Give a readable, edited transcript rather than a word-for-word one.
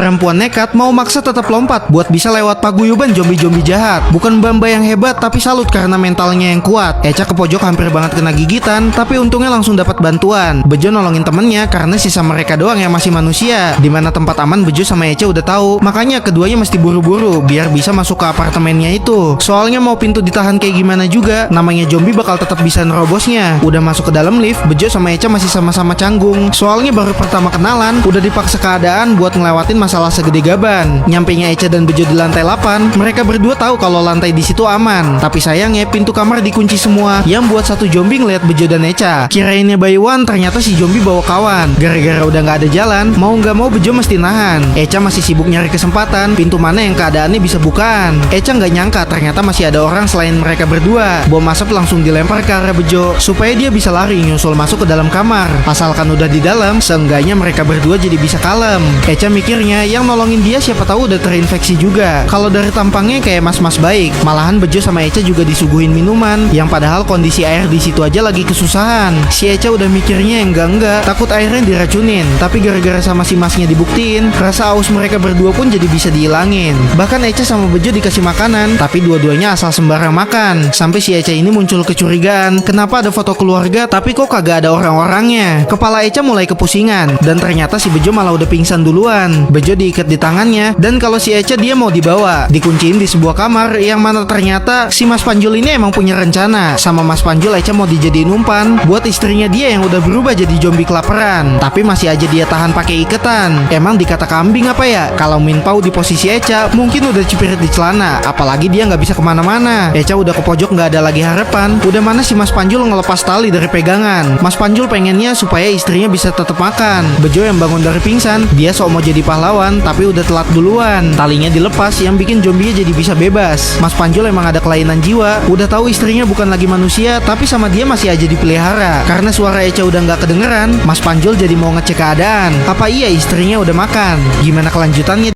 perempuan nekat mau maksa tetap lompat buat bisa lewat paguyuban zombie-zombie jahat. Bukan Bamba yang hebat, tapi salut karena mentalnya yang kuat. Echa ke pojok hampir banget kena gigitan, tapi untungnya langsung dapat bantuan. Bejo nolongin temennya karena sisa mereka doang yang masih manusia. Dimana tempat aman Bejo sama Echa udah tahu, makanya keduanya mesti buru-buru biar bisa masuk ke apartemennya itu. Soalnya mau pintu ditahan kayak gimana juga, namanya zombie bakal tetap bisa nerobosnya. Udah masuk ke dalam lift, Bejo sama Echa masih sama-sama canggung. Soalnya baru pertama kenalan, udah dipaksa keadaan buat ngelewatin masalah segede gaban. Nyampenya Echa dan Bejo di lantai 8, mereka berdua tahu kalau lantai di situ aman. Tapi sayangnya pintu kamar dikunci semua, yang buat satu zombie ngeliat Bejo dan Echa. Kirainnya by one, ternyata si zombie bawa kawan. Gara-gara udah nggak ada jalan, mau nggak mau Bejo mesti nahan. Echa masih sibuk nyari kesempatan, pintu mana yang keadaannya bisa bukaan. Echa nggak nyangka ternyata masih ada orang selain mereka berdua. Bom asap langsung dilempar ke arah Bejo supaya dia bisa lari nyusul masuk ke dalam kamar. Asalkan udah di dalam, seenggaknya mereka berdua jadi bisa kalem. Echa mikirnya yang nolongin dia siapa tahu udah terinfeksi juga. Kalau dari tampangnya kayak mas-mas baik. Malahan Bejo sama Echa juga disuguhin minuman, yang padahal kondisi air di situ aja lagi kesusahan. Si Echa udah mikirnya yang enggak, takut airnya diracunin. Tapi gara-gara sama si masnya dibuktiin, rasa aus mereka berdua pun jadi bisa dihilangin. Bahkan Echa sama Bejo dikasih makanan, tapi dua-duanya asal sembarang makan. Sampai si Echa ini muncul kecurigaan, kenapa ada foto keluarga tapi kok kagak ada orang-orangnya. Kepala Echa mulai kepusingan, dan ternyata si Bejo malah udah pingsan duluan. Bejo diikat di tangannya, dan kalau si Echa dia mau dibawa, dikunciin di sebuah kamar yang mana ternyata si Mas Panjul ini emang punya rencana. Sama Mas Panjul Echa mau dijadiin umpan buat istrinya dia yang udah berubah jadi zombie kelaparan. Tapi masih aja dia tahan pakai iketan. Emang dikata kambing apa ya? Kalau Min Pao di posisi Echa mungkin udah cipirit di celana, apalagi dia nggak bisa kemana-mana. Echa udah ke pojok nggak ada lagi harapan. Udah mana si Mas Panjul ngelepas tali dari pegangan. Mas Panjul pengennya supaya istrinya bisa tetap makan. Bejo yang bangun dari pingsan, dia sok mau jadi pahlawan tapi udah telat duluan. Talinya dilepas yang bikin zombie jadi bisa bebas. Mas Panjul emang ada kelainan jiwa. Udah tahu istrinya bukan lagi manusia, tapi sama dia masih aja dipelihara. Karena suara Echa udah nggak kedengeran, Mas Panjul jadi mau ngecek keadaan. Apa iya istrinya udah makan? Gimana kelanjutannya?